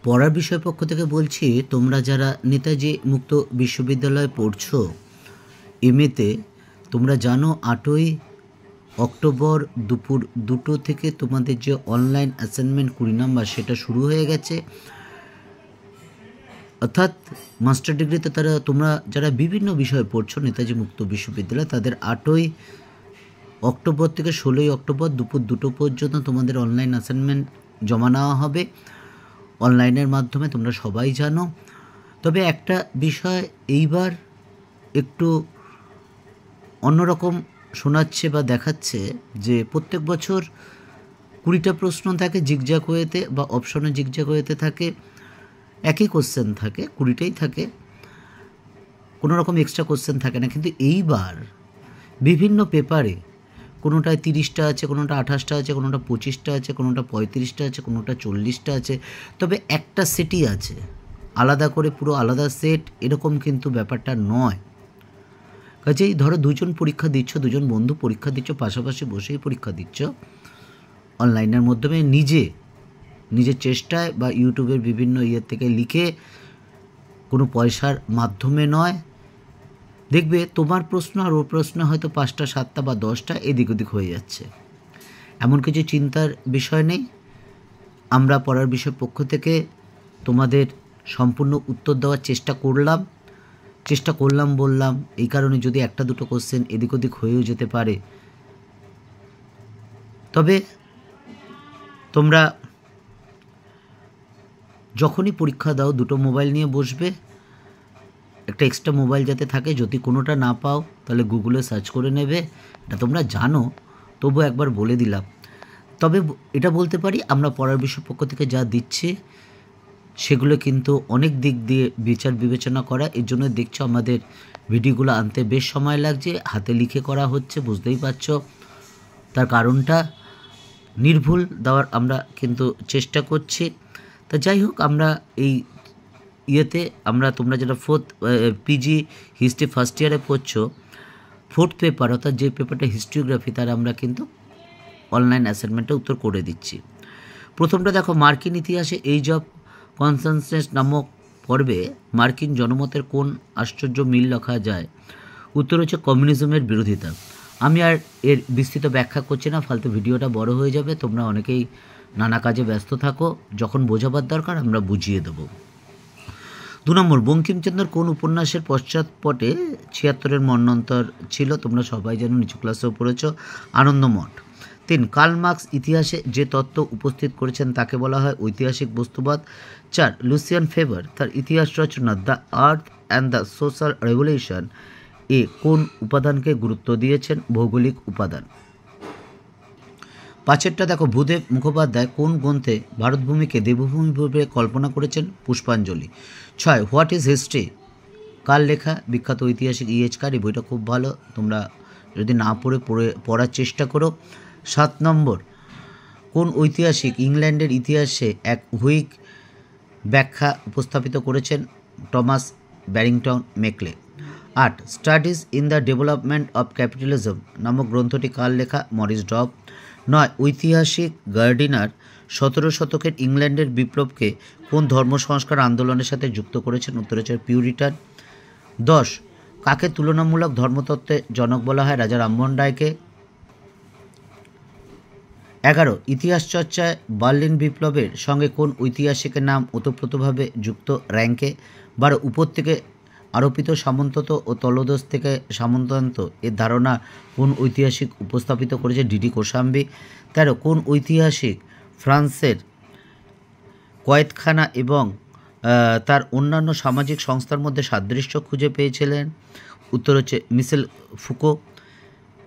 পড়ার বিষয় পক্ষ থেকে বলছি, তোমরা যারা নেতাজি মুক্ত বিশ্ববিদ্যালয়ে পড়ছো এমএতে, তোমরা জানো 8ই অক্টোবর দুপুর 2টো থেকে তোমাদের যে অনলাইন অ্যাসাইনমেন্ট 20 নম্বর সেটা শুরু হয়ে গেছে। অর্থাৎ মাস্টার ডিগ্রিতে তোমরা যারা বিভিন্ন বিষয়ে পড়ছো নেতাজি মুক্ত বিশ্ববিদ্যালয়, তাদের 8ই অক্টোবর থেকে 16ই অক্টোবর দুপুর 2টো পর্যন্ত তোমাদের অনলাইন অ্যাসাইনমেন্ট জমা নেওয়া হবে অনলাইনের মাধ্যমে, তোমরা সবাই জানো। তবে একটা বিষয় এইবার একটু অন্যরকম শোনাচ্ছে বা দেখাচ্ছে যে প্রত্যেক বছর 20টা প্রশ্ন থাকে জিগজ্যাগ ওয়েতে বা অপশনে জিগজ্যাগ ওয়েতে থাকে, একই কোশ্চেন থাকে, 20টাই থাকে, কোনো রকম এক্সট্রা কোশ্চেন থাকে না। কিন্তু এইবার বিভিন্ন পেপারে কোনোটায় 30টা আছে, কোনোটা 28টা আছে, কোনোটা 25টা আছে, কোনোটা 35টা আছে, কোনোটা 40টা আছে। তবে একটা সেটই আছে, আলাদা করে পুরো আলাদা সেট এরকম কিন্তু ব্যাপারটা নয়। কাজেই ধরো দুজন পরীক্ষা দিচ্ছ, দুজন বন্ধু পরীক্ষা দিচ্ছ, পাশাপাশি বসেই পরীক্ষা দিচ্ছ অনলাইনের মাধ্যমে, নিজের চেষ্টায় বা ইউটিউবের বিভিন্ন ইয়ের থেকে লিখে, কোনো পয়সার মাধ্যমে নয়। দেখবে তোমার প্রশ্ন আর ওর প্রশ্ন হয়তো 5টা 7টা বা 10টা এদিক ওদিক হয়ে যাচ্ছে, এমন কিছু চিন্তার বিষয় নেই। আমরা পড়ার বিষয় পক্ষ থেকে তোমাদের সম্পূর্ণ উত্তর দেওয়ার চেষ্টা করলাম বললাম এই কারণে, যদি একটা দুটো কোশ্চেন এদিক ওদিক হয়েও যেতে পারে। তবে তোমরা যখনই পরীক্ষা দাও 2টো মোবাইল নিয়ে বসবে, একটা এক্সট্রা মোবাইল যাতে থাকে, যদি কোনোটা না পাও তাহলে গুগলে সার্চ করে নেবে। এটা তোমরা জানো, তবু একবার বলে দিলাম। তবে এটা বলতে পারি, আমরা পড়ার বিষয় পক্ষ থেকে যা দিচ্ছি সেগুলো কিন্তু অনেক দিক দিয়ে বিচার বিবেচনা করা। এর জন্য দেখছো আমাদের ভিডিওগুলো আনতে বেশ সময় লাগছে, হাতে লিখে করা হচ্ছে, বুঝতেই পারছো। তার কারণটা নির্ভুল দেওয়ার আমরা কিন্তু চেষ্টা করছি। তা যাই হোক, আমরা এই তোমরা যারা পিজি হিস্ট্রি ফার্স্ট ইয়ারে পড়ছো, 4th পেপার অর্থাৎ যে পেপারটা হিস্ট্রিওগ্রাফি, তার আমরা কিন্তু অনলাইন অ্যাসাইনমেন্টে উত্তর করে দিচ্ছি। প্রথমটা দেখো, মার্কিন ইতিহাসে এজ অফ কনসেনসাস নামক পর্বে মার্কিন জনমতের কোন আশ্চর্য মিল লেখা যায়? উত্তর হচ্ছে কমিউনিজমের বিরোধিতা। আমি আর এর বিস্তৃত ব্যাখ্যা করছি না, ফালতু ভিডিওটা বড় হয়ে যাবে। তোমরা অনেকেই নানা কাজে ব্যস্ত থাকো, যখন বোঝাবার দরকার আমরা বুঝিয়ে দেবো। 2 নম্বর, বঙ্কিমচন্দ্রের কোন উপন্যাসের পশ্চাৎপটে 76-এর মন্বন্তর ছিল? তোমরা সবাই জানো, নিচু ক্লাসেও পড়েছ, আনন্দমঠ। 3, কার্ল মার্কস ইতিহাসে যে তত্ত্ব উপস্থিত করেছেন তাকে বলা হয় ঐতিহাসিক বস্তুবাদ। 4, লুসিয়ান ফেভার তার ইতিহাস রচনা the earth and the social revolution এ কোন উপাদানকে গুরুত্ব দিয়েছেন? ভৌগোলিক উপাদান। 5টা দেখো, ভূদেব মুখোপাধ্যায় কোন গ্রন্থে ভারতভূমিকে দেবভূমি রূপে কল্পনা করেছেন? পুষ্পাঞ্জলি। 6, হোয়াট ইজ হিস্ট্রি কার লেখা? বিখ্যাত ঐতিহাসিক E.H. কার। এই বইটা খুব ভালো, তোমরা যদি না পড়ার চেষ্টা করো। 7 নম্বর, কোন ঐতিহাসিক ইংল্যান্ডের ইতিহাসে এক হুইগ ব্যাখ্যা উপস্থাপিত করেছেন? Thomas Barrington Macaulay. 8, studies in the development of capitalism নামক গ্রন্থটি কার লেখা? মরিস ডব। 9, ঐতিহাসিক গার্ডিনার 17 শতকের ইংল্যান্ডের বিপ্লবকে কোন ধর্ম সংস্কার আন্দোলনের সাথে যুক্ত করেছেন? উত্তর হচ্ছে পিউরিটান। 10, কাকে তুলনামূলক ধর্মতত্ত্বের জনক বলা হয়? রাজা রামমোহন রায়কে। 11, ইতিহাস চর্চায় বার্লিন বিপ্লবের সঙ্গে কোন ঐতিহাসিকের নাম ওতপ্রোতভাবে যুক্ত? র্যাঙ্কে। 12, উপর থেকে আরোপিত সামন্তত্ব ও তলদেশ থেকে সামন্ততন্ত্র এর ধারণা কোন ঐতিহাসিক উপস্থাপিত করেছে? ডিডি কোশাম্বী। 13, কোন ঐতিহাসিক ফ্রান্সের কয়েদখানা এবং তার অন্যান্য সামাজিক সংস্থার মধ্যে সাদৃশ্য খুঁজে পেয়েছিলেন? উত্তর হচ্ছে মিশেল ফুকো।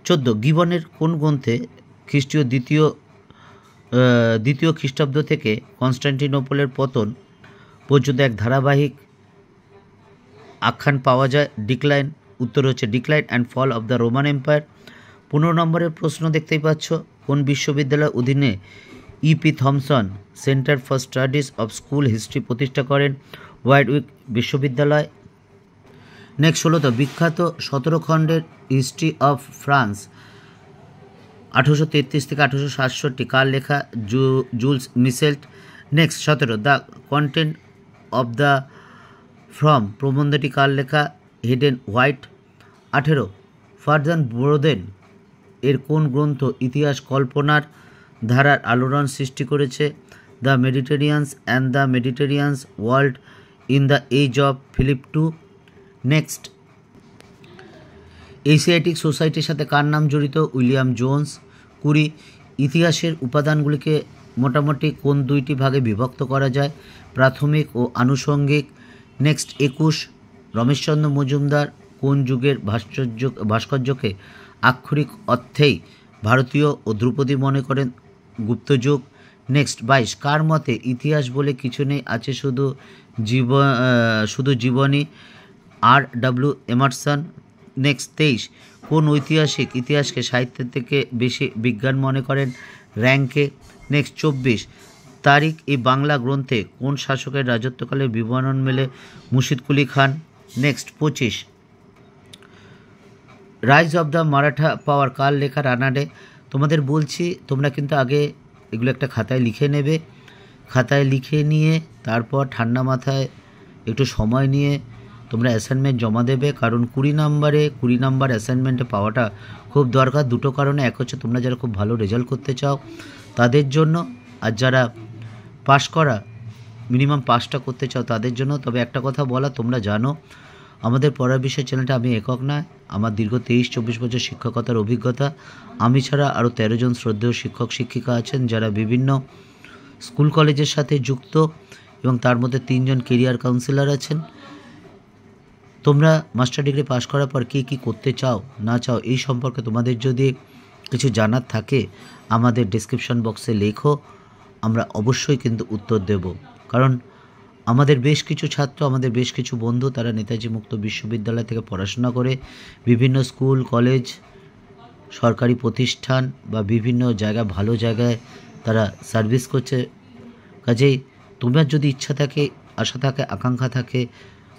14, গিবনের কোন গ্রন্থে খ্রিস্টীয় দ্বিতীয় খ্রিস্টাব্দ থেকে কনস্টান্টিনোপলের পতন পর্যন্ত এক ধারাবাহিক আখ্যান পাওয়া যায়? ডিক্লাইন। উত্তর হচ্ছে decline and fall of the Roman empire. 15 নম্বরের প্রশ্ন দেখতেই পাচ্ছ, কোন বিশ্ববিদ্যালয়ের অধীনে E.P. Thompson centre for studies of school history প্রতিষ্ঠা করেন? ওয়ারউইক বিশ্ববিদ্যালয়। নেক্সট হলো তো বিখ্যাত 17 খণ্ডের হিস্ট্রি অফ ফ্রান্স 1833 থেকে 1867 কার লেখা? Jules Michelet. Next 17 the content of the form প্রবন্ধটি কার লেখা? Hayden white. 18 ফারজান ব্রোদেন এর কোন গ্রন্থ ইতিহাস কল্পনার ধারার আলোড়ন সৃষ্টি করেছে? The Mediterraneans and the Mediterraneans world in the age of Philip two. Next Asiatic সোসাইটির সাথে কার নাম জড়িত? William Jones. 20 ইতিহাসের উপাদানগুলিকে মোটামুটি কোন দুইটি ভাগে বিভক্ত করা যায়? প্রাথমিক ও আনুষঙ্গিক। নেক্সট 21 রমেশচন্দ্র মজুমদার কোন যুগের ভাস্কর্যকে আক্ষরিক অর্থেই ভারতীয় ও ধ্রুপদী মনে করেন? গুপ্তযুগ। নেক্সট 22 কার মতে ইতিহাস বলে কিছু নেই, আছে শুধু জীবনী? R.W. এমারসন। নেক্সট 23 কোন ঐতিহাসিক ইতিহাসকে সাহিত্যের থেকে বেশি বিজ্ঞান মনে করেন? র্যাঙ্কে। নেক্সট 24 তারিখ এই বাংলা গ্রন্থে কোন শাসকের রাজত্বকালের বিবরণ মেলে? Murshid Quli Khan. Next 25 rise of the Maratha power কার লেখা? রানাডে। তোমাদের বলছি তোমরা কিন্তু আগে এগুলো একটা খাতায় লিখে নেবে, খাতায় লিখে নিয়ে তারপর ঠান্ডা মাথায় একটু সময় নিয়ে তোমরা অ্যাসাইনমেন্ট জমা দেবে, কারণ 20 নাম্বার অ্যাসাইনমেন্টে পাওয়াটা খুব দরকার। দুটো কারণে, এক হচ্ছে তোমরা যারা খুব ভালো রেজাল্ট করতে চাও তাদের জন্য, আর যারা পাশ করা মিনিমাম পাসটা করতে চাও তাদের জন্য। তবে একটা কথা বলা, তোমরা জানো আমাদের পড়ার বিষয় চ্যানেলটা আমি একক নয়, আমার দীর্ঘ 23-24 বছর শিক্ষকতার অভিজ্ঞতা। আমি ছাড়া আরও 13 জন শ্রদ্ধেয় শিক্ষক শিক্ষিকা আছেন যারা বিভিন্ন স্কুল কলেজের সাথে যুক্ত, এবং তার মধ্যে 3 জন কেরিয়ার কাউন্সিলর আছেন। তোমরা মাস্টার ডিগ্রি পাশ করার পর কী কী করতে চাও না চাও এই সম্পর্কে তোমাদের যদি কিছু জানার থাকে আমাদের ডেসক্রিপশন বক্সে লেখো, আমরা অবশ্যই কিন্তু উত্তর দেব। কারণ আমাদের বেশ কিছু ছাত্র, আমাদের বেশ কিছু বন্ধু তারা নেতাজি মুক্ত বিশ্ববিদ্যালয় থেকে পড়াশোনা করে বিভিন্ন স্কুল কলেজ সরকারি প্রতিষ্ঠান বা বিভিন্ন জায়গা ভালো জায়গায় তারা সার্ভিস করছে। কাজেই তোমার যদি ইচ্ছা থাকে, আশা থাকে, আকাঙ্ক্ষা থাকে,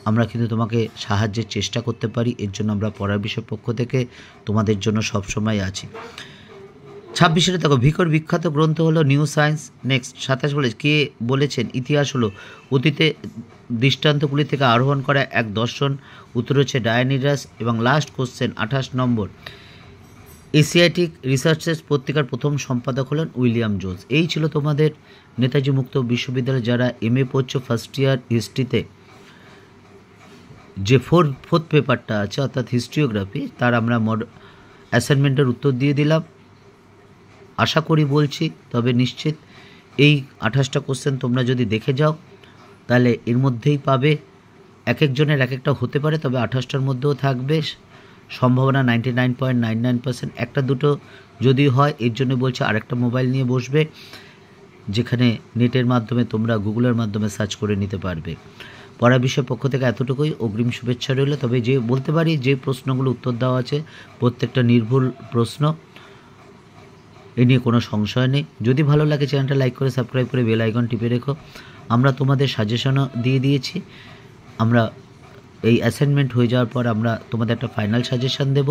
আমরা কিন্তু তোমাকে সাহায্যের চেষ্টা করতে পারি। এর জন্য আমরা পড়ার বিষয় পক্ষ থেকে তোমাদের জন্য সবসময় আছি। 26 দেখো ভিকর বিখ্যাত গ্রন্থ হলো নিউ সায়েন্স। নেক্সট 27 কে বলেছেন ইতিহাস হলো অতীতে দৃষ্টান্তগুলি থেকে আরোহণ করা এক দর্শন? উত্তর হচ্ছে ডায়োনিডাস। এবং লাস্ট কোশ্চেন 28 নম্বর এশিয়াটিক রিসার্চেস পত্রিকার প্রথম সম্পাদক হলেন উইলিয়াম জোন্স। এই ছিল তোমাদের নেতাজি মুক্ত বিশ্ববিদ্যালয় যারা MA পড়ছো ফার্স্ট ইয়ার হিস্ট্রিতে, যে ফোর্থ পেপারটা আছে অর্থাৎ হিস্ট্রিওগ্রাফি, তার আমরা অ্যাসাইনমেন্টের উত্তর দিয়ে দিলাম। আশা করি বলছি, তবে নিশ্চিত এই 28টা কোশ্চেন তোমরা যদি দেখে যাও তাহলে এর মধ্যেই পাবে। এক একজনের এক একটা হতে পারে, তবে 28টার মধ্যেও থাকবে সম্ভাবনা 99.99%। একটা দুটো যদি হয়, এর জন্য বলছি আরেকটা মোবাইল নিয়ে বসবে যেখানে নেটের মাধ্যমে তোমরা গুগলের মাধ্যমে সার্চ করে নিতে পারবে। পড়া বিষয় পক্ষ থেকে এতটুকুই, অগ্রিম শুভেচ্ছা রইল। তবে যে বলতে পারি যে প্রশ্নগুলো উত্তর দেওয়া আছে প্রত্যেকটা নির্ভুল প্রশ্ন, এ নিয়ে কোনো সংশয় নেই। যদি ভালো লাগে চ্যানেলটা লাইক করে সাবস্ক্রাইব করে বেল আইকন টিপে রেখো। আমরা তোমাদের সাজেশনও দিয়ে দিয়েছি। আমরা এই অ্যাসাইনমেন্ট হয়ে যাওয়ার পর আমরা তোমাদের একটা ফাইনাল সাজেশন দেব।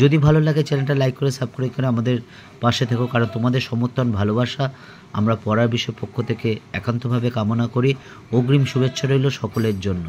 যদি ভালো লাগে চ্যানেলটা লাইক করে সাবস্ক্রাইব করে আমাদের পাশে থেকো, কারণ তোমাদের সমর্থন ভালোবাসা আমরা পড়ার বিষয় পক্ষ থেকে একান্তভাবে কামনা করি। অগ্রিম শুভেচ্ছা রইল সকলের জন্য।